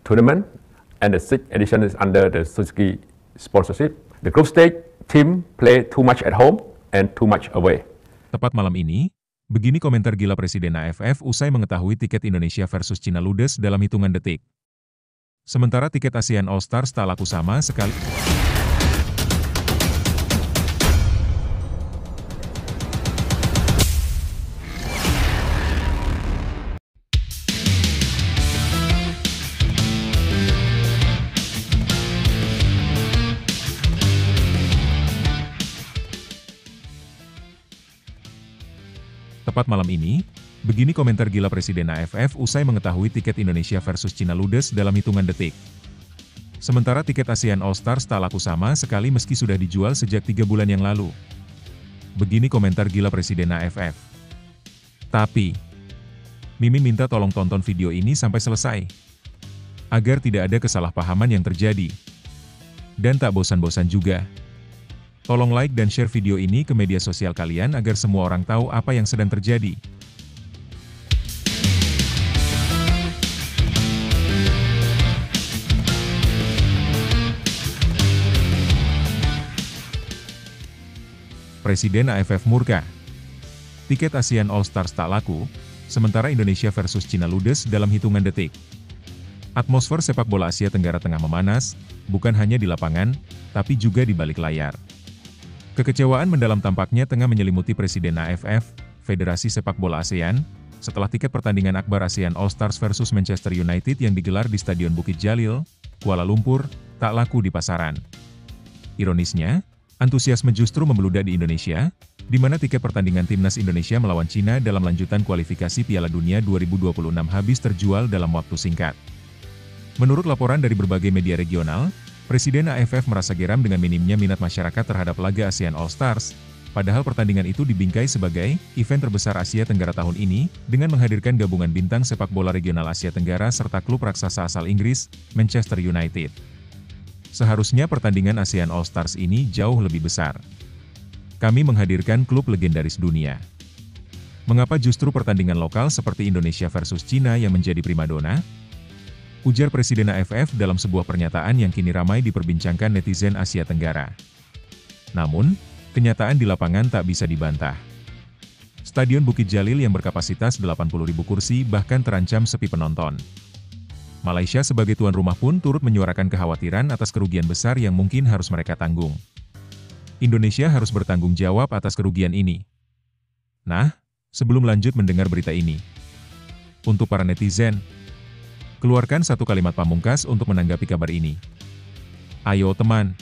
tournament, and the sixth edition is under the Suzuki sponsorship. The group stage team play too much at home and too much away. Tepat malam ini, begini komentar gila Presiden AFF usai mengetahui tiket Indonesia versus Cina ludes dalam hitungan detik. Sementara tiket ASEAN All Stars tak laku sama sekali. Tepat malam ini, begini komentar gila Presiden AFF usai mengetahui tiket Indonesia versus Cina ludes dalam hitungan detik. Sementara tiket ASEAN All Stars tak laku sama sekali meski sudah dijual sejak 3 bulan yang lalu. Begini komentar gila Presiden AFF. Tapi, Mimin minta tolong tonton video ini sampai selesai, agar tidak ada kesalahpahaman yang terjadi. Dan tak bosan-bosan juga. Tolong like dan share video ini ke media sosial kalian agar semua orang tahu apa yang sedang terjadi. Presiden AFF murka. Tiket ASEAN All Stars tak laku, sementara Indonesia versus Cina ludes dalam hitungan detik. Atmosfer sepak bola Asia Tenggara tengah memanas, bukan hanya di lapangan, tapi juga di balik layar. Kekecewaan mendalam tampaknya tengah menyelimuti Presiden AFF, Federasi Sepak Bola ASEAN, setelah tiket pertandingan akbar ASEAN All Stars versus Manchester United yang digelar di Stadion Bukit Jalil, Kuala Lumpur, tak laku di pasaran. Ironisnya, antusiasme justru membludak di Indonesia, di mana tiket pertandingan Timnas Indonesia melawan Cina dalam lanjutan kualifikasi Piala Dunia 2026 habis terjual dalam waktu singkat. Menurut laporan dari berbagai media regional, Presiden AFF merasa geram dengan minimnya minat masyarakat terhadap laga ASEAN All Stars, padahal pertandingan itu dibingkai sebagai event terbesar Asia Tenggara tahun ini, dengan menghadirkan gabungan bintang sepak bola regional Asia Tenggara serta klub raksasa asal Inggris, Manchester United. Seharusnya pertandingan ASEAN All Stars ini jauh lebih besar. Kami menghadirkan klub legendaris dunia. Mengapa justru pertandingan lokal seperti Indonesia versus Cina yang menjadi primadona? Ujar Presiden AFF dalam sebuah pernyataan yang kini ramai diperbincangkan netizen Asia Tenggara. Namun, kenyataan di lapangan tak bisa dibantah. Stadion Bukit Jalil yang berkapasitas 80.000 kursi bahkan terancam sepi penonton. Malaysia sebagai tuan rumah pun turut menyuarakan kekhawatiran atas kerugian besar yang mungkin harus mereka tanggung. Indonesia harus bertanggung jawab atas kerugian ini. Nah, sebelum lanjut mendengar berita ini, untuk para netizen, keluarkan satu kalimat pamungkas untuk menanggapi kabar ini. Ayo teman,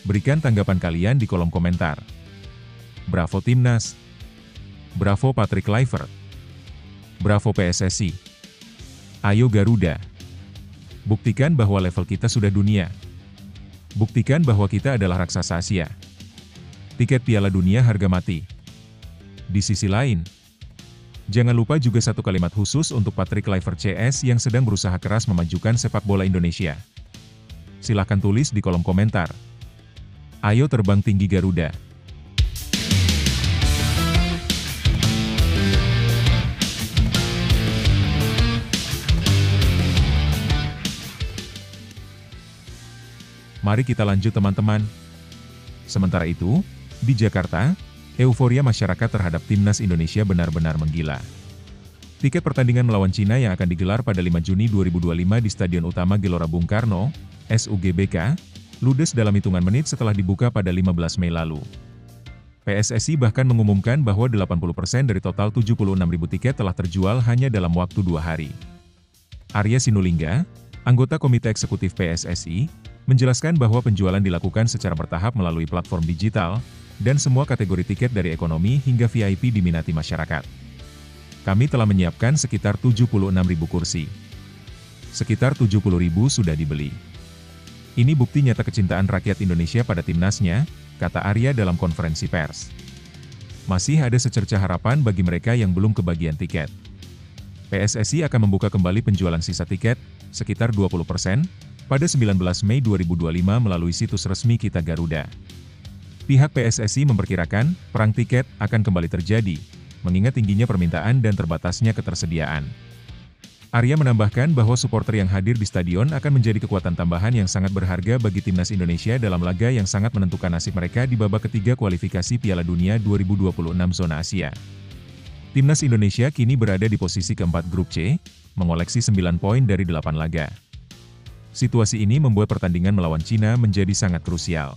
berikan tanggapan kalian di kolom komentar. Bravo Timnas. Bravo Patrick Kluivert. Bravo PSSI. Ayo Garuda. Buktikan bahwa level kita sudah dunia. Buktikan bahwa kita adalah raksasa Asia. Tiket Piala Dunia harga mati. Di sisi lain, jangan lupa juga satu kalimat khusus untuk Patrick Kluivert CS yang sedang berusaha keras memajukan sepak bola Indonesia. Silahkan tulis di kolom komentar. Ayo terbang tinggi Garuda. Mari kita lanjut teman-teman. Sementara itu, di Jakarta, euforia masyarakat terhadap Timnas Indonesia benar-benar menggila. Tiket pertandingan melawan Cina yang akan digelar pada 5 Juni 2025 di Stadion Utama Gelora Bung Karno, SUGBK, ludes dalam hitungan menit setelah dibuka pada 15 Mei lalu. PSSI bahkan mengumumkan bahwa 80% dari total 76.000 tiket telah terjual hanya dalam waktu 2 hari. Arya Sinulinga, anggota Komite Eksekutif PSSI, menjelaskan bahwa penjualan dilakukan secara bertahap melalui platform digital, dan semua kategori tiket dari ekonomi hingga VIP diminati masyarakat. Kami telah menyiapkan sekitar 76.000 kursi. Sekitar 70.000 sudah dibeli. Ini bukti nyata kecintaan rakyat Indonesia pada timnasnya, kata Arya dalam konferensi pers. Masih ada secerca harapan bagi mereka yang belum kebagian tiket. PSSI akan membuka kembali penjualan sisa tiket, sekitar 20%, pada 19 Mei 2025 melalui situs resmi Kita Garuda. Pihak PSSI memperkirakan, perang tiket akan kembali terjadi, mengingat tingginya permintaan dan terbatasnya ketersediaan. Arya menambahkan bahwa supporter yang hadir di stadion akan menjadi kekuatan tambahan yang sangat berharga bagi timnas Indonesia dalam laga yang sangat menentukan nasib mereka di babak ketiga kualifikasi Piala Dunia 2026 zona Asia. Timnas Indonesia kini berada di posisi keempat grup C, mengoleksi 9 poin dari 8 laga. Situasi ini membuat pertandingan melawan Cina menjadi sangat krusial.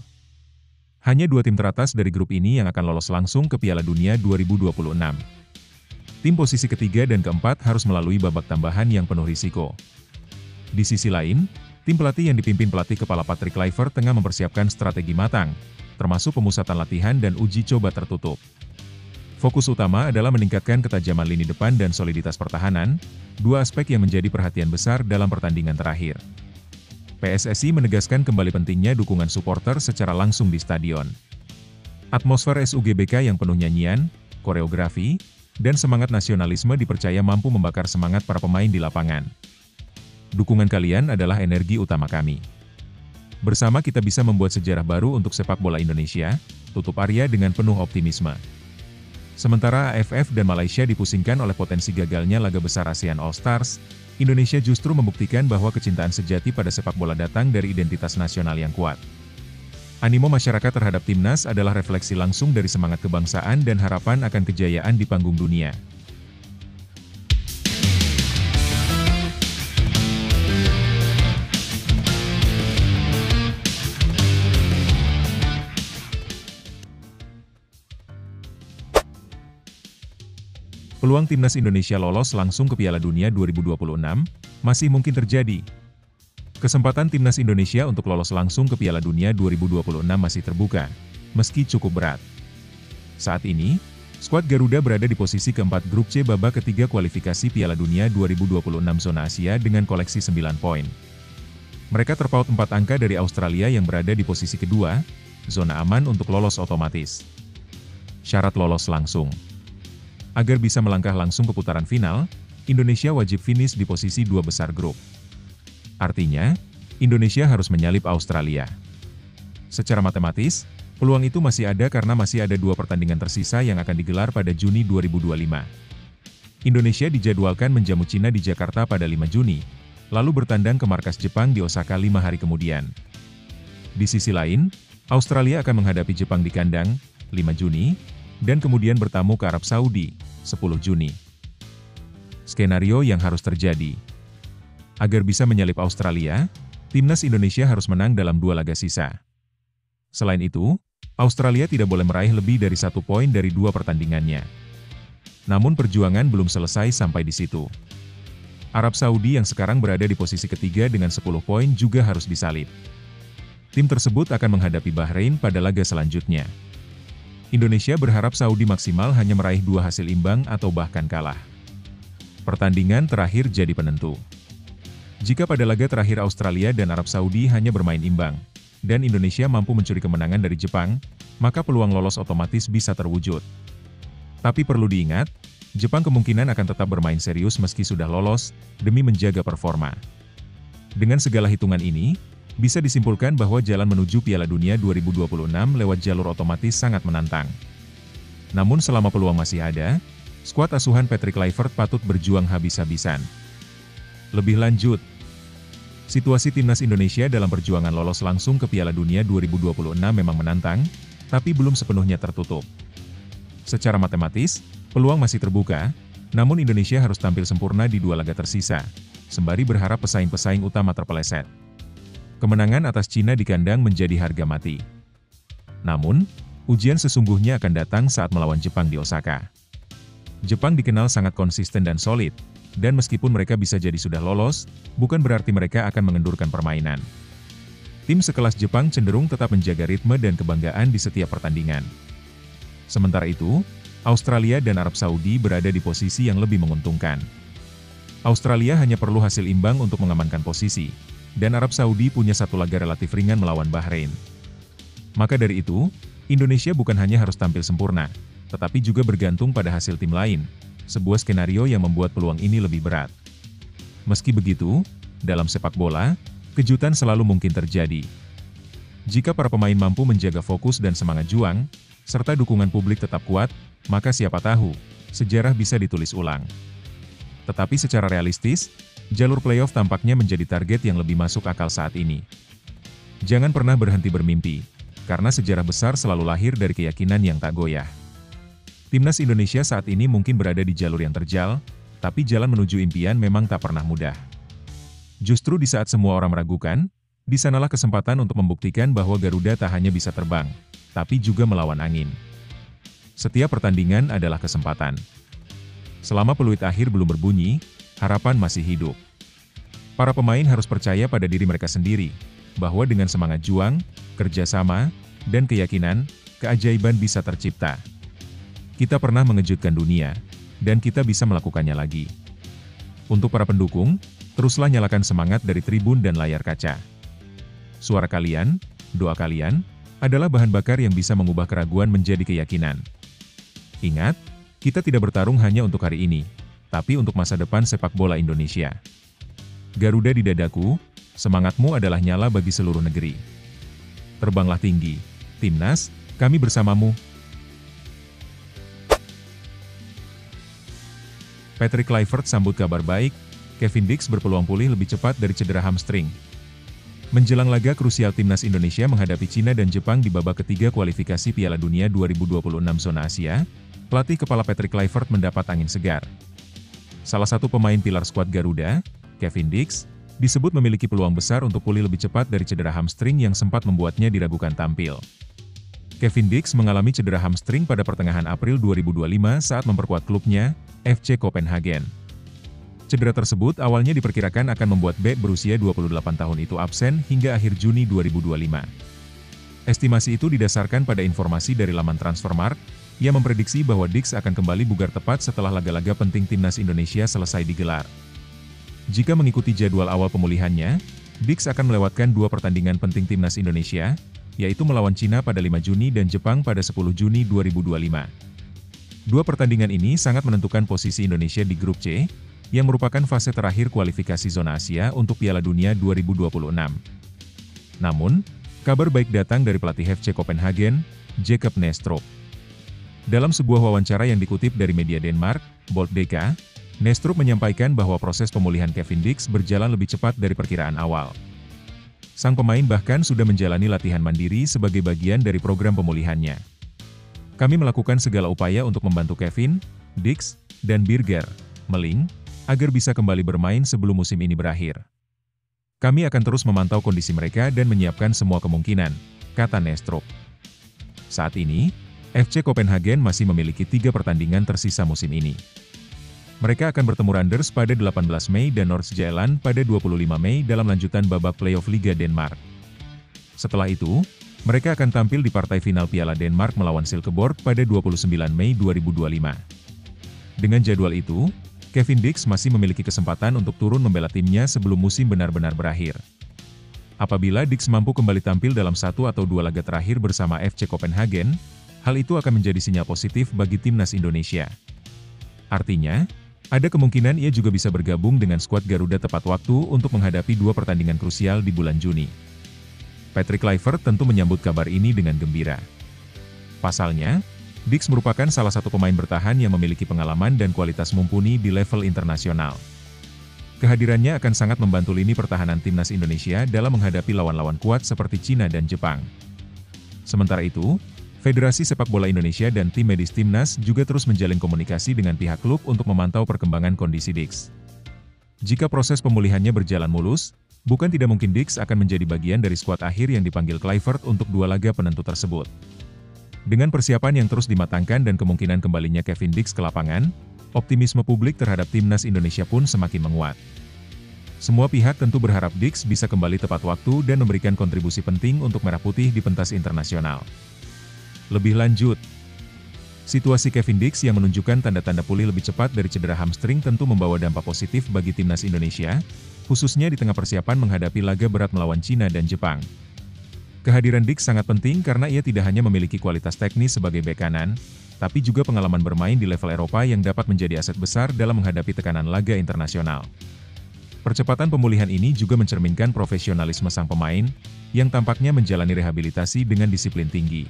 Hanya 2 tim teratas dari grup ini yang akan lolos langsung ke Piala Dunia 2026. Tim posisi ketiga dan keempat harus melalui babak tambahan yang penuh risiko. Di sisi lain, tim pelatih yang dipimpin pelatih kepala Patrick Kluivert tengah mempersiapkan strategi matang, termasuk pemusatan latihan dan uji coba tertutup. Fokus utama adalah meningkatkan ketajaman lini depan dan soliditas pertahanan, 2 aspek yang menjadi perhatian besar dalam pertandingan terakhir. PSSI menegaskan kembali pentingnya dukungan supporter secara langsung di stadion. Atmosfer SUGBK yang penuh nyanyian, koreografi, dan semangat nasionalisme dipercaya mampu membakar semangat para pemain di lapangan. Dukungan kalian adalah energi utama kami. Bersama kita bisa membuat sejarah baru untuk sepak bola Indonesia, tutup Arya dengan penuh optimisme. Sementara AFF dan Malaysia dipusingkan oleh potensi gagalnya laga besar ASEAN All Stars, Indonesia justru membuktikan bahwa kecintaan sejati pada sepak bola datang dari identitas nasional yang kuat. Animo masyarakat terhadap timnas adalah refleksi langsung dari semangat kebangsaan dan harapan akan kejayaan di panggung dunia. Peluang timnas Indonesia lolos langsung ke Piala Dunia 2026 masih mungkin terjadi. Kesempatan timnas Indonesia untuk lolos langsung ke Piala Dunia 2026 masih terbuka, meski cukup berat. Saat ini, skuad Garuda berada di posisi keempat grup C babak ketiga kualifikasi Piala Dunia 2026 zona Asia dengan koleksi 9 poin. Mereka terpaut 4 angka dari Australia yang berada di posisi kedua, zona aman untuk lolos otomatis. Syarat lolos langsung. Agar bisa melangkah langsung ke putaran final, Indonesia wajib finish di posisi 2 besar grup. Artinya, Indonesia harus menyalip Australia. Secara matematis, peluang itu masih ada karena masih ada 2 pertandingan tersisa yang akan digelar pada Juni 2025. Indonesia dijadwalkan menjamu Cina di Jakarta pada 5 Juni, lalu bertandang ke markas Jepang di Osaka 5 hari kemudian. Di sisi lain, Australia akan menghadapi Jepang di kandang, 5 Juni, dan kemudian bertamu ke Arab Saudi, 10 Juni. Skenario yang harus terjadi. Agar bisa menyalip Australia, timnas Indonesia harus menang dalam 2 laga sisa. Selain itu, Australia tidak boleh meraih lebih dari 1 poin dari 2 pertandingannya. Namun perjuangan belum selesai sampai di situ. Arab Saudi yang sekarang berada di posisi ketiga dengan 10 poin juga harus disalip. Tim tersebut akan menghadapi Bahrain pada laga selanjutnya. Indonesia berharap Saudi maksimal hanya meraih 2 hasil imbang atau bahkan kalah. Pertandingan terakhir jadi penentu. Jika pada laga terakhir Australia dan Arab Saudi hanya bermain imbang, dan Indonesia mampu mencuri kemenangan dari Jepang, maka peluang lolos otomatis bisa terwujud. Tapi perlu diingat, Jepang kemungkinan akan tetap bermain serius meski sudah lolos, demi menjaga performa. Dengan segala hitungan ini, bisa disimpulkan bahwa jalan menuju Piala Dunia 2026 lewat jalur otomatis sangat menantang. Namun selama peluang masih ada, skuad asuhan Patrick Kluivert patut berjuang habis-habisan. Lebih lanjut, situasi timnas Indonesia dalam perjuangan lolos langsung ke Piala Dunia 2026 memang menantang, tapi belum sepenuhnya tertutup. Secara matematis, peluang masih terbuka, namun Indonesia harus tampil sempurna di 2 laga tersisa, sembari berharap pesaing-pesaing utama terpeleset. Kemenangan atas Cina di kandang menjadi harga mati. Namun, ujian sesungguhnya akan datang saat melawan Jepang di Osaka. Jepang dikenal sangat konsisten dan solid, dan meskipun mereka bisa jadi sudah lolos, bukan berarti mereka akan mengendurkan permainan. Tim sekelas Jepang cenderung tetap menjaga ritme dan kebanggaan di setiap pertandingan. Sementara itu, Australia dan Arab Saudi berada di posisi yang lebih menguntungkan. Australia hanya perlu hasil imbang untuk mengamankan posisi, dan Arab Saudi punya 1 laga relatif ringan melawan Bahrain. Maka dari itu, Indonesia bukan hanya harus tampil sempurna, tetapi juga bergantung pada hasil tim lain, sebuah skenario yang membuat peluang ini lebih berat. Meski begitu, dalam sepak bola, kejutan selalu mungkin terjadi. Jika para pemain mampu menjaga fokus dan semangat juang, serta dukungan publik tetap kuat, maka siapa tahu, sejarah bisa ditulis ulang. Tetapi secara realistis, jalur playoff tampaknya menjadi target yang lebih masuk akal saat ini. Jangan pernah berhenti bermimpi, karena sejarah besar selalu lahir dari keyakinan yang tak goyah. Timnas Indonesia saat ini mungkin berada di jalur yang terjal, tapi jalan menuju impian memang tak pernah mudah. Justru di saat semua orang meragukan, di sanalah kesempatan untuk membuktikan bahwa Garuda tak hanya bisa terbang, tapi juga melawan angin. Setiap pertandingan adalah kesempatan. Selama peluit akhir belum berbunyi, harapan masih hidup. Para pemain harus percaya pada diri mereka sendiri, bahwa dengan semangat juang, kerjasama, dan keyakinan, keajaiban bisa tercipta. Kita pernah mengejutkan dunia, dan kita bisa melakukannya lagi. Untuk para pendukung, teruslah nyalakan semangat dari tribun dan layar kaca. Suara kalian, doa kalian, adalah bahan bakar yang bisa mengubah keraguan menjadi keyakinan. Ingat, kita tidak bertarung hanya untuk hari ini, tapi untuk masa depan sepak bola Indonesia. Garuda di dadaku, semangatmu adalah nyala bagi seluruh negeri. Terbanglah tinggi, Timnas, kami bersamamu. Patrick Kluivert sambut kabar baik, Kevin Dix berpeluang pulih lebih cepat dari cedera hamstring. Menjelang laga krusial Timnas Indonesia menghadapi Cina dan Jepang di babak ketiga kualifikasi Piala Dunia 2026 zona Asia, pelatih kepala Patrick Kluivert mendapat angin segar. Salah satu pemain pilar skuad Garuda, Kevin Dix, disebut memiliki peluang besar untuk pulih lebih cepat dari cedera hamstring yang sempat membuatnya diragukan tampil. Kevin Dix mengalami cedera hamstring pada pertengahan April 2025 saat memperkuat klubnya, FC Copenhagen. Cedera tersebut awalnya diperkirakan akan membuat bek berusia 28 tahun itu absen hingga akhir Juni 2025. Estimasi itu didasarkan pada informasi dari laman Transfermarkt, yang memprediksi bahwa Dix akan kembali bugar tepat setelah laga-laga penting Timnas Indonesia selesai digelar. Jika mengikuti jadwal awal pemulihannya, Dix akan melewatkan 2 pertandingan penting Timnas Indonesia, yaitu melawan Cina pada 5 Juni dan Jepang pada 10 Juni 2025. 2 pertandingan ini sangat menentukan posisi Indonesia di grup C, yang merupakan fase terakhir kualifikasi zona Asia untuk Piala Dunia 2026. Namun, kabar baik datang dari pelatih FC Copenhagen, Jacob Nestrup. Dalam sebuah wawancara yang dikutip dari media Denmark, Bold.dk, Nestrup menyampaikan bahwa proses pemulihan Kevin Dix berjalan lebih cepat dari perkiraan awal. Sang pemain bahkan sudah menjalani latihan mandiri sebagai bagian dari program pemulihannya. Kami melakukan segala upaya untuk membantu Kevin, Dix, dan Birger Meling, agar bisa kembali bermain sebelum musim ini berakhir. Kami akan terus memantau kondisi mereka dan menyiapkan semua kemungkinan, kata Nestrup. Saat ini, FC Copenhagen masih memiliki 3 pertandingan tersisa musim ini. Mereka akan bertemu Randers pada 18 Mei dan Nordsjælland pada 25 Mei dalam lanjutan babak playoff Liga Denmark. Setelah itu, mereka akan tampil di partai final Piala Denmark melawan Silkeborg pada 29 Mei 2025. Dengan jadwal itu, Kevin Dix masih memiliki kesempatan untuk turun membela timnya sebelum musim benar-benar berakhir. Apabila Dix mampu kembali tampil dalam 1 atau 2 laga terakhir bersama FC Copenhagen, hal itu akan menjadi sinyal positif bagi Timnas Indonesia. Artinya, ada kemungkinan ia juga bisa bergabung dengan skuad Garuda tepat waktu untuk menghadapi 2 pertandingan krusial di bulan Juni. Patrick Kluivert tentu menyambut kabar ini dengan gembira. Pasalnya, Dix merupakan salah satu pemain bertahan yang memiliki pengalaman dan kualitas mumpuni di level internasional. Kehadirannya akan sangat membantu lini pertahanan Timnas Indonesia dalam menghadapi lawan-lawan kuat seperti Cina dan Jepang. Sementara itu, Federasi Sepak Bola Indonesia dan tim medis Timnas juga terus menjalin komunikasi dengan pihak klub untuk memantau perkembangan kondisi Dix. Jika proses pemulihannya berjalan mulus, bukan tidak mungkin Dix akan menjadi bagian dari skuad akhir yang dipanggil Kluivert untuk 2 laga penentu tersebut. Dengan persiapan yang terus dimatangkan dan kemungkinan kembalinya Kevin Dix ke lapangan, optimisme publik terhadap Timnas Indonesia pun semakin menguat. Semua pihak tentu berharap Dix bisa kembali tepat waktu dan memberikan kontribusi penting untuk Merah Putih di pentas internasional. Lebih lanjut, situasi Kevin Dix yang menunjukkan tanda-tanda pulih lebih cepat dari cedera hamstring tentu membawa dampak positif bagi Timnas Indonesia, khususnya di tengah persiapan menghadapi laga berat melawan Cina dan Jepang. Kehadiran Dix sangat penting karena ia tidak hanya memiliki kualitas teknis sebagai bek kanan, tapi juga pengalaman bermain di level Eropa yang dapat menjadi aset besar dalam menghadapi tekanan laga internasional. Percepatan pemulihan ini juga mencerminkan profesionalisme sang pemain, yang tampaknya menjalani rehabilitasi dengan disiplin tinggi.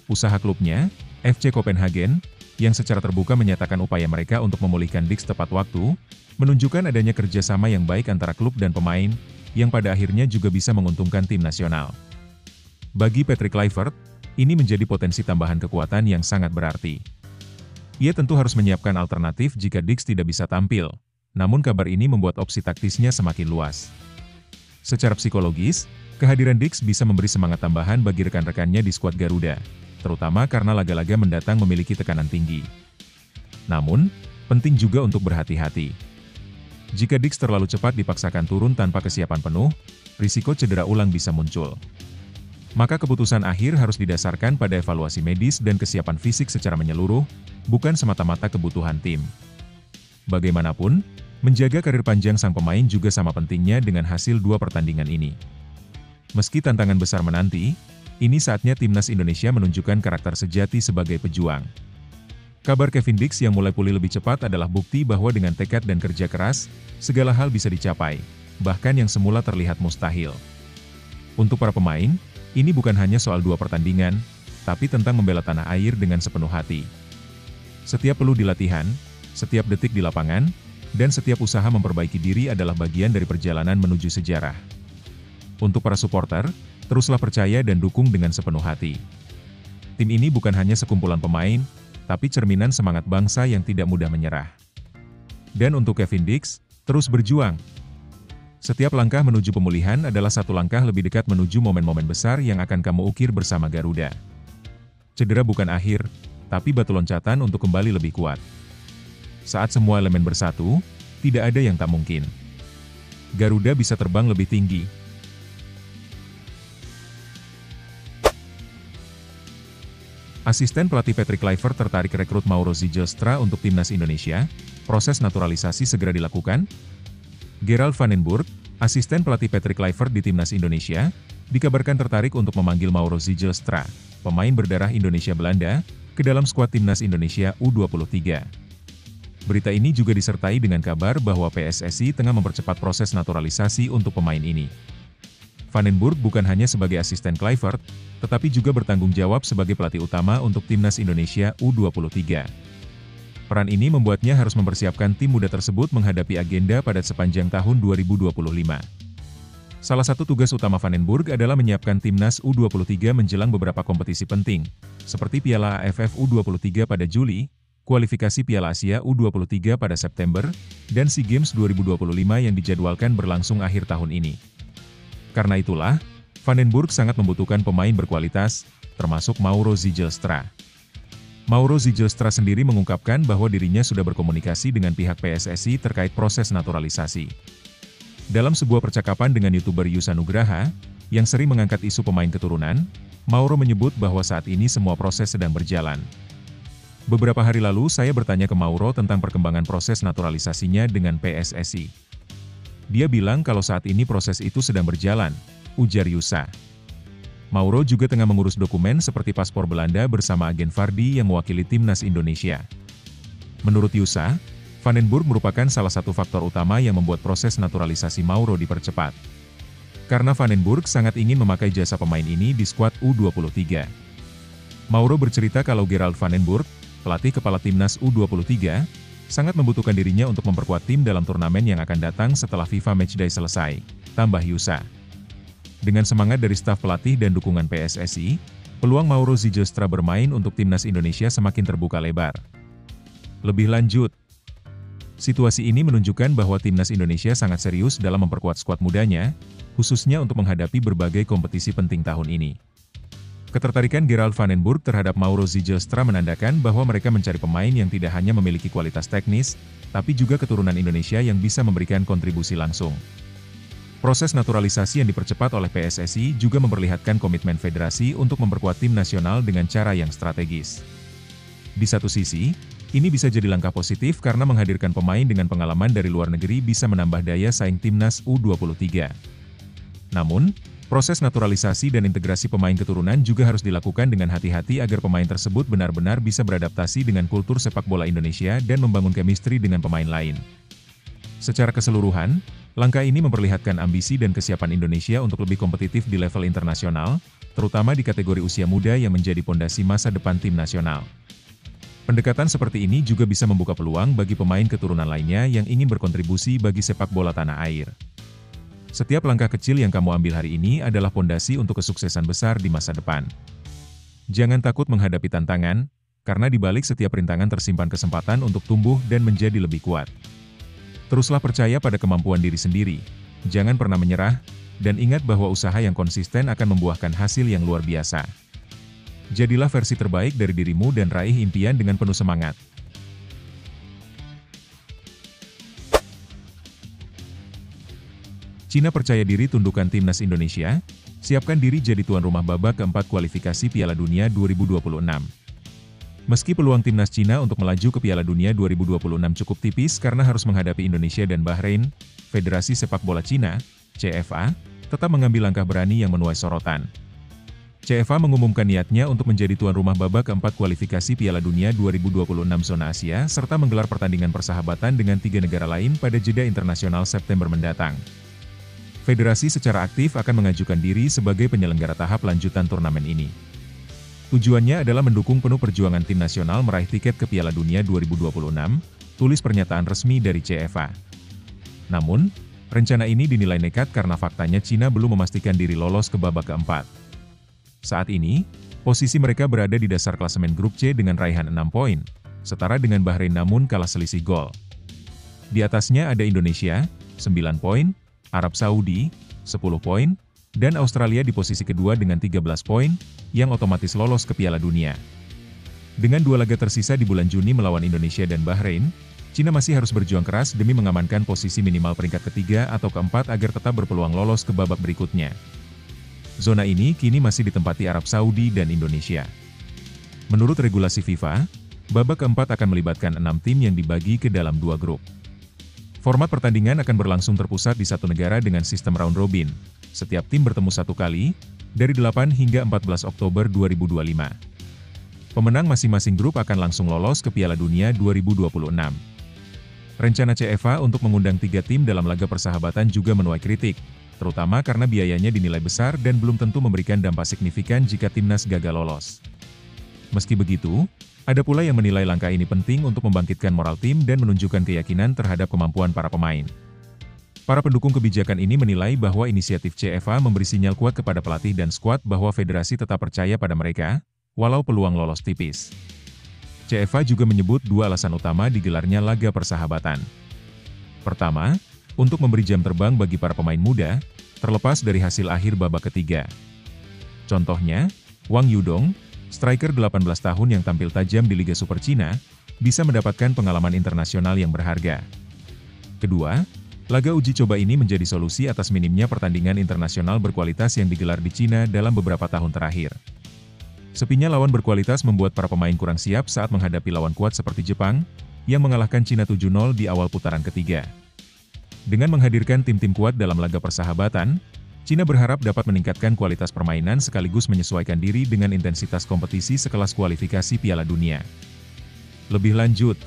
Usaha klubnya, FC Copenhagen, yang secara terbuka menyatakan upaya mereka untuk memulihkan Dix tepat waktu, menunjukkan adanya kerjasama yang baik antara klub dan pemain, yang pada akhirnya juga bisa menguntungkan tim nasional. Bagi Patrick Kluivert, ini menjadi potensi tambahan kekuatan yang sangat berarti. Ia tentu harus menyiapkan alternatif jika Dix tidak bisa tampil, namun kabar ini membuat opsi taktisnya semakin luas. Secara psikologis, kehadiran Dix bisa memberi semangat tambahan bagi rekan-rekannya di skuad Garuda, terutama karena laga-laga mendatang memiliki tekanan tinggi. Namun, penting juga untuk berhati-hati. Jika Dix terlalu cepat dipaksakan turun tanpa kesiapan penuh, risiko cedera ulang bisa muncul. Maka keputusan akhir harus didasarkan pada evaluasi medis dan kesiapan fisik secara menyeluruh, bukan semata-mata kebutuhan tim. Bagaimanapun, menjaga karir panjang sang pemain juga sama pentingnya dengan hasil 2 pertandingan ini. Meski tantangan besar menanti, ini saatnya timnas Indonesia menunjukkan karakter sejati sebagai pejuang. Kabar Kevin Dix yang mulai pulih lebih cepat adalah bukti bahwa dengan tekad dan kerja keras, segala hal bisa dicapai, bahkan yang semula terlihat mustahil. Untuk para pemain, ini bukan hanya soal 2 pertandingan, tapi tentang membela tanah air dengan sepenuh hati. Setiap peluh di latihan, setiap detik di lapangan, dan setiap usaha memperbaiki diri adalah bagian dari perjalanan menuju sejarah. Untuk para supporter, teruslah percaya dan dukung dengan sepenuh hati. Tim ini bukan hanya sekumpulan pemain, tapi cerminan semangat bangsa yang tidak mudah menyerah. Dan untuk Kevin Dix, terus berjuang. Setiap langkah menuju pemulihan adalah satu langkah lebih dekat menuju momen-momen besar yang akan kamu ukir bersama Garuda. Cedera bukan akhir, tapi batu loncatan untuk kembali lebih kuat. Saat semua elemen bersatu, tidak ada yang tak mungkin. Garuda bisa terbang lebih tinggi. Asisten pelatih Patrick Kluivert tertarik rekrut Mauro Zijlstra untuk timnas Indonesia. Proses naturalisasi segera dilakukan. Gerald van den Burg, asisten pelatih Patrick Kluivert di timnas Indonesia, dikabarkan tertarik untuk memanggil Mauro Zijlstra, pemain berdarah Indonesia-Belanda, ke dalam skuad timnas Indonesia U23. Berita ini juga disertai dengan kabar bahwa PSSI tengah mempercepat proses naturalisasi untuk pemain ini. Van den Burg bukan hanya sebagai asisten Kluivert, tetapi juga bertanggung jawab sebagai pelatih utama untuk timnas Indonesia U23. Peran ini membuatnya harus mempersiapkan tim muda tersebut menghadapi agenda pada sepanjang tahun 2025. Salah satu tugas utama Van den Burg adalah menyiapkan timnas U23 menjelang beberapa kompetisi penting, seperti Piala AFF U23 pada Juli, kualifikasi Piala Asia U23 pada September, dan SEA Games 2025 yang dijadwalkan berlangsung akhir tahun ini. Karena itulah, Van den Burg sangat membutuhkan pemain berkualitas, termasuk Mauro Zijlstra. Mauro Zijlstra sendiri mengungkapkan bahwa dirinya sudah berkomunikasi dengan pihak PSSI terkait proses naturalisasi. Dalam sebuah percakapan dengan YouTuber Yusa Nugraha, yang sering mengangkat isu pemain keturunan, Mauro menyebut bahwa saat ini semua proses sedang berjalan. Beberapa hari lalu saya bertanya ke Mauro tentang perkembangan proses naturalisasinya dengan PSSI. Dia bilang kalau saat ini proses itu sedang berjalan, ujar Yusa. Mauro juga tengah mengurus dokumen seperti paspor Belanda bersama agen Vardy yang mewakili timnas Indonesia. Menurut Yusa, Van den Burg merupakan salah satu faktor utama yang membuat proses naturalisasi Mauro dipercepat. Karena Van den Burg sangat ingin memakai jasa pemain ini di skuad U23. Mauro bercerita kalau Gerald van den Burg, pelatih kepala timnas U23, sangat membutuhkan dirinya untuk memperkuat tim dalam turnamen yang akan datang setelah FIFA Matchday selesai, tambah Yusa. Dengan semangat dari staf pelatih dan dukungan PSSI, peluang Mauro Zijlstra bermain untuk timnas Indonesia semakin terbuka lebar. Lebih lanjut, situasi ini menunjukkan bahwa timnas Indonesia sangat serius dalam memperkuat skuad mudanya, khususnya untuk menghadapi berbagai kompetisi penting tahun ini. Ketertarikan Gerald van den Burg terhadap Mauro Zijlstra menandakan bahwa mereka mencari pemain yang tidak hanya memiliki kualitas teknis, tapi juga keturunan Indonesia yang bisa memberikan kontribusi langsung. Proses naturalisasi yang dipercepat oleh PSSI juga memperlihatkan komitmen federasi untuk memperkuat tim nasional dengan cara yang strategis. Di satu sisi, ini bisa jadi langkah positif karena menghadirkan pemain dengan pengalaman dari luar negeri bisa menambah daya saing timnas U23. Namun, proses naturalisasi dan integrasi pemain keturunan juga harus dilakukan dengan hati-hati agar pemain tersebut benar-benar bisa beradaptasi dengan kultur sepak bola Indonesia dan membangun chemistry dengan pemain lain. Secara keseluruhan, langkah ini memperlihatkan ambisi dan kesiapan Indonesia untuk lebih kompetitif di level internasional, terutama di kategori usia muda yang menjadi pondasi masa depan tim nasional. Pendekatan seperti ini juga bisa membuka peluang bagi pemain keturunan lainnya yang ingin berkontribusi bagi sepak bola tanah air. Setiap langkah kecil yang kamu ambil hari ini adalah fondasi untuk kesuksesan besar di masa depan. Jangan takut menghadapi tantangan, karena di balik setiap rintangan tersimpan kesempatan untuk tumbuh dan menjadi lebih kuat. Teruslah percaya pada kemampuan diri sendiri, jangan pernah menyerah, dan ingat bahwa usaha yang konsisten akan membuahkan hasil yang luar biasa. Jadilah versi terbaik dari dirimu dan raih impian dengan penuh semangat. Cina percaya diri tundukkan timnas Indonesia, siapkan diri jadi tuan rumah babak keempat kualifikasi Piala Dunia 2026. Meski peluang timnas Cina untuk melaju ke Piala Dunia 2026 cukup tipis karena harus menghadapi Indonesia dan Bahrain, Federasi Sepak Bola Cina, CFA, tetap mengambil langkah berani yang menuai sorotan. CFA mengumumkan niatnya untuk menjadi tuan rumah babak keempat kualifikasi Piala Dunia 2026 zona Asia serta menggelar pertandingan persahabatan dengan 3 negara lain pada jeda internasional September mendatang. Federasi secara aktif akan mengajukan diri sebagai penyelenggara tahap lanjutan turnamen ini. Tujuannya adalah mendukung penuh perjuangan tim nasional meraih tiket ke Piala Dunia 2026, tulis pernyataan resmi dari CFA. Namun, rencana ini dinilai nekat karena faktanya Cina belum memastikan diri lolos ke babak keempat. Saat ini, posisi mereka berada di dasar klasemen grup C dengan raihan 6 poin, setara dengan Bahrain namun kalah selisih gol. Di atasnya ada Indonesia, 9 poin, Arab Saudi, 10 poin, dan Australia di posisi kedua dengan 13 poin, yang otomatis lolos ke Piala Dunia. Dengan 2 laga tersisa di bulan Juni melawan Indonesia dan Bahrain, Cina masih harus berjuang keras demi mengamankan posisi minimal peringkat ketiga atau keempat agar tetap berpeluang lolos ke babak berikutnya. Zona ini kini masih ditempati Arab Saudi dan Indonesia. Menurut regulasi FIFA, babak keempat akan melibatkan 6 tim yang dibagi ke dalam 2 grup. Format pertandingan akan berlangsung terpusat di satu negara dengan sistem round robin. Setiap tim bertemu 1 kali, dari 8 hingga 14 Oktober 2025. Pemenang masing-masing grup akan langsung lolos ke Piala Dunia 2026. Rencana CFA untuk mengundang 3 tim dalam laga persahabatan juga menuai kritik, terutama karena biayanya dinilai besar dan belum tentu memberikan dampak signifikan jika timnas gagal lolos. Meski begitu, ada pula yang menilai langkah ini penting untuk membangkitkan moral tim dan menunjukkan keyakinan terhadap kemampuan para pemain. Para pendukung kebijakan ini menilai bahwa inisiatif CFA memberi sinyal kuat kepada pelatih dan skuad bahwa federasi tetap percaya pada mereka, walau peluang lolos tipis. CFA juga menyebut 2 alasan utama digelarnya laga persahabatan. Pertama, untuk memberi jam terbang bagi para pemain muda, terlepas dari hasil akhir babak ketiga. Contohnya, Wang Yudong, striker 18 tahun yang tampil tajam di Liga Super Cina, bisa mendapatkan pengalaman internasional yang berharga. Kedua, laga uji coba ini menjadi solusi atas minimnya pertandingan internasional berkualitas yang digelar di Cina dalam beberapa tahun terakhir. Sepinya lawan berkualitas membuat para pemain kurang siap saat menghadapi lawan kuat seperti Jepang, yang mengalahkan Cina 7-0 di awal putaran ketiga. Dengan menghadirkan tim-tim kuat dalam laga persahabatan, Cina berharap dapat meningkatkan kualitas permainan sekaligus menyesuaikan diri dengan intensitas kompetisi sekelas kualifikasi Piala Dunia. Lebih lanjut,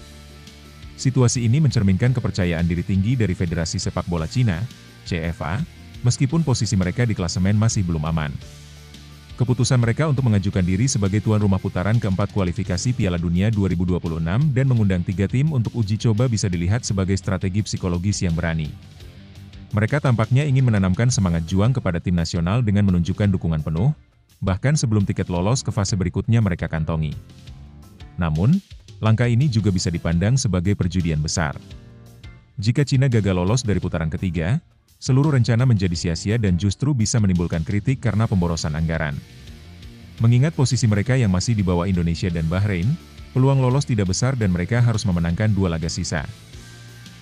situasi ini mencerminkan kepercayaan diri tinggi dari Federasi Sepak Bola Cina, CFA, meskipun posisi mereka di klasemen masih belum aman. Keputusan mereka untuk mengajukan diri sebagai tuan rumah putaran keempat kualifikasi Piala Dunia 2026 dan mengundang 3 tim untuk uji coba bisa dilihat sebagai strategi psikologis yang berani. Mereka tampaknya ingin menanamkan semangat juang kepada tim nasional dengan menunjukkan dukungan penuh, bahkan sebelum tiket lolos ke fase berikutnya mereka kantongi. Namun, langkah ini juga bisa dipandang sebagai perjudian besar. Jika Cina gagal lolos dari putaran ketiga, seluruh rencana menjadi sia-sia dan justru bisa menimbulkan kritik karena pemborosan anggaran. Mengingat posisi mereka yang masih di bawah Indonesia dan Bahrain, peluang lolos tidak besar dan mereka harus memenangkan 2 laga sisa.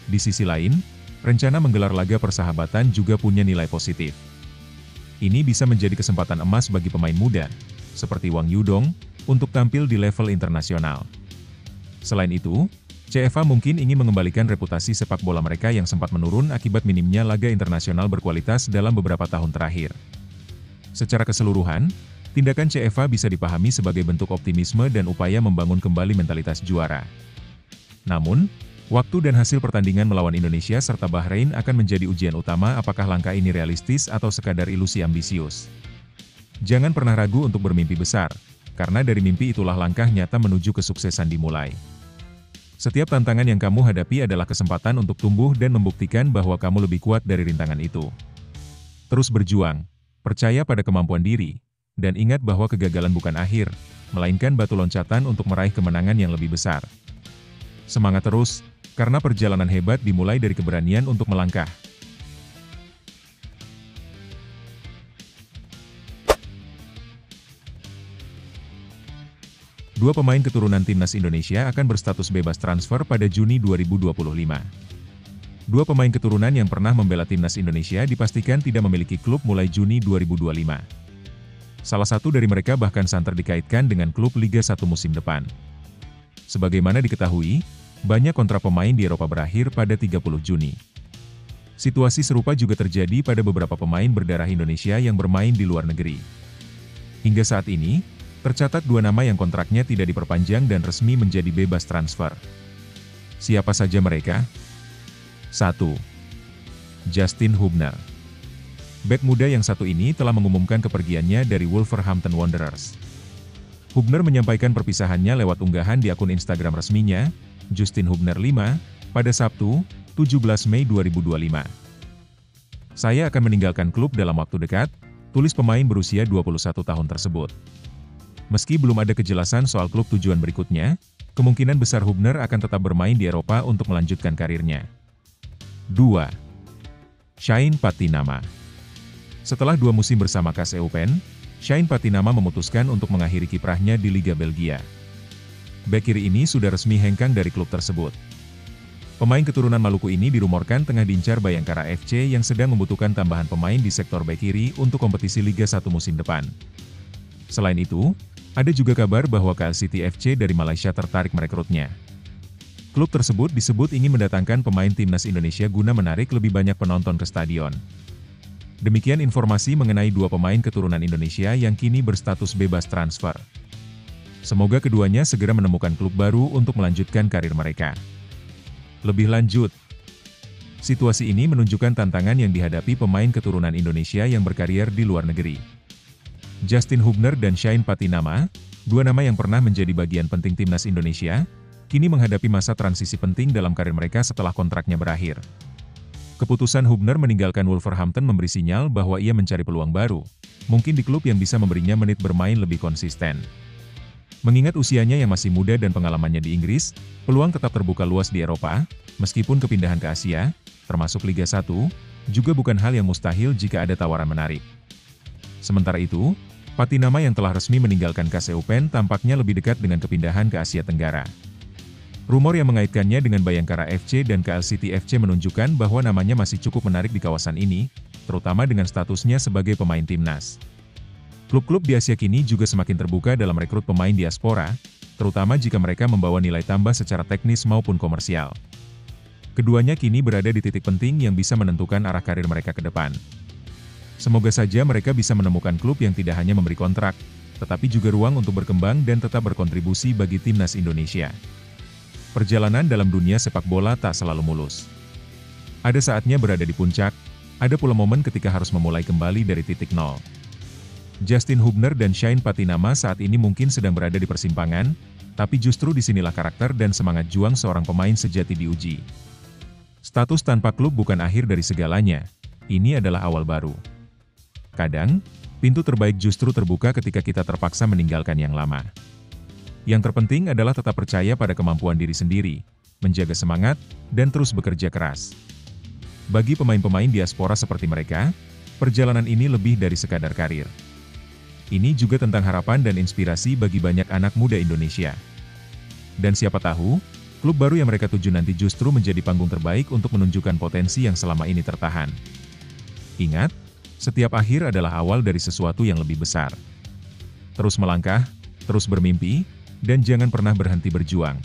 Di sisi lain, rencana menggelar laga persahabatan juga punya nilai positif. Ini bisa menjadi kesempatan emas bagi pemain muda, seperti Wang Yudong, untuk tampil di level internasional. Selain itu, CFA mungkin ingin mengembalikan reputasi sepak bola mereka yang sempat menurun akibat minimnya laga internasional berkualitas dalam beberapa tahun terakhir. Secara keseluruhan, tindakan CFA bisa dipahami sebagai bentuk optimisme dan upaya membangun kembali mentalitas juara. Namun, waktu dan hasil pertandingan melawan Indonesia serta Bahrain akan menjadi ujian utama apakah langkah ini realistis atau sekadar ilusi ambisius. Jangan pernah ragu untuk bermimpi besar, karena dari mimpi itulah langkah nyata menuju kesuksesan dimulai. Setiap tantangan yang kamu hadapi adalah kesempatan untuk tumbuh dan membuktikan bahwa kamu lebih kuat dari rintangan itu. Terus berjuang, percaya pada kemampuan diri, dan ingat bahwa kegagalan bukan akhir, melainkan batu loncatan untuk meraih kemenangan yang lebih besar. Semangat terus, karena perjalanan hebat dimulai dari keberanian untuk melangkah. Dua pemain keturunan timnas Indonesia akan berstatus bebas transfer pada Juni 2025. Dua pemain keturunan yang pernah membela timnas Indonesia dipastikan tidak memiliki klub mulai Juni 2025. Salah satu dari mereka bahkan santer dikaitkan dengan klub Liga 1 musim depan. Sebagaimana diketahui, banyak kontrak pemain di Eropa berakhir pada 30 Juni. Situasi serupa juga terjadi pada beberapa pemain berdarah Indonesia yang bermain di luar negeri. Hingga saat ini, tercatat dua nama yang kontraknya tidak diperpanjang dan resmi menjadi bebas transfer. Siapa saja mereka? 1. Justin Hubner. Bek muda yang satu ini telah mengumumkan kepergiannya dari Wolverhampton Wanderers. Hubner menyampaikan perpisahannya lewat unggahan di akun Instagram resminya, Justin Hubner 5, pada Sabtu, 17 Mei 2025. Saya akan meninggalkan klub dalam waktu dekat, tulis pemain berusia 21 tahun tersebut. Meski belum ada kejelasan soal klub tujuan berikutnya, kemungkinan besar Hubner akan tetap bermain di Eropa untuk melanjutkan karirnya. 2. Shane Patinama. Setelah 2 musim bersama KS Eupen, Shane Patinama memutuskan untuk mengakhiri kiprahnya di Liga Belgia. Bek kiri ini sudah resmi hengkang dari klub tersebut. Pemain keturunan Maluku ini dirumorkan tengah diincar Bayangkara FC yang sedang membutuhkan tambahan pemain di sektor bek kiri untuk kompetisi Liga 1 musim depan. Selain itu, ada juga kabar bahwa KL City FC dari Malaysia tertarik merekrutnya. Klub tersebut disebut ingin mendatangkan pemain timnas Indonesia guna menarik lebih banyak penonton ke stadion. Demikian informasi mengenai dua pemain keturunan Indonesia yang kini berstatus bebas transfer. Semoga keduanya segera menemukan klub baru untuk melanjutkan karir mereka. Lebih lanjut, situasi ini menunjukkan tantangan yang dihadapi pemain keturunan Indonesia yang berkarier di luar negeri. Justin Hubner dan Shane Patinama, dua nama yang pernah menjadi bagian penting timnas Indonesia, kini menghadapi masa transisi penting dalam karir mereka setelah kontraknya berakhir. Keputusan Hubner meninggalkan Wolverhampton memberi sinyal bahwa ia mencari peluang baru, mungkin di klub yang bisa memberinya menit bermain lebih konsisten. Mengingat usianya yang masih muda dan pengalamannya di Inggris, peluang tetap terbuka luas di Eropa, meskipun kepindahan ke Asia, termasuk Liga 1, juga bukan hal yang mustahil jika ada tawaran menarik. Sementara itu, Patinama yang telah resmi meninggalkan KS Eupen tampaknya lebih dekat dengan kepindahan ke Asia Tenggara. Rumor yang mengaitkannya dengan Bayangkara FC dan KL City FC menunjukkan bahwa namanya masih cukup menarik di kawasan ini, terutama dengan statusnya sebagai pemain timnas. Klub-klub di Asia kini juga semakin terbuka dalam rekrut pemain diaspora, terutama jika mereka membawa nilai tambah secara teknis maupun komersial. Keduanya kini berada di titik penting yang bisa menentukan arah karir mereka ke depan. Semoga saja mereka bisa menemukan klub yang tidak hanya memberi kontrak, tetapi juga ruang untuk berkembang dan tetap berkontribusi bagi timnas Indonesia. Perjalanan dalam dunia sepak bola tak selalu mulus. Ada saatnya berada di puncak, ada pula momen ketika harus memulai kembali dari titik nol. Justin Hubner dan Shane Patinama saat ini mungkin sedang berada di persimpangan, tapi justru disinilah karakter dan semangat juang seorang pemain sejati diuji. Status tanpa klub bukan akhir dari segalanya, ini adalah awal baru. Kadang, pintu terbaik justru terbuka ketika kita terpaksa meninggalkan yang lama. Yang terpenting adalah tetap percaya pada kemampuan diri sendiri, menjaga semangat, dan terus bekerja keras. Bagi pemain-pemain diaspora seperti mereka, perjalanan ini lebih dari sekadar karir. Ini juga tentang harapan dan inspirasi bagi banyak anak muda Indonesia. Dan siapa tahu, klub baru yang mereka tuju nanti justru menjadi panggung terbaik untuk menunjukkan potensi yang selama ini tertahan. Ingat, setiap akhir adalah awal dari sesuatu yang lebih besar. Terus melangkah, terus bermimpi, dan jangan pernah berhenti berjuang.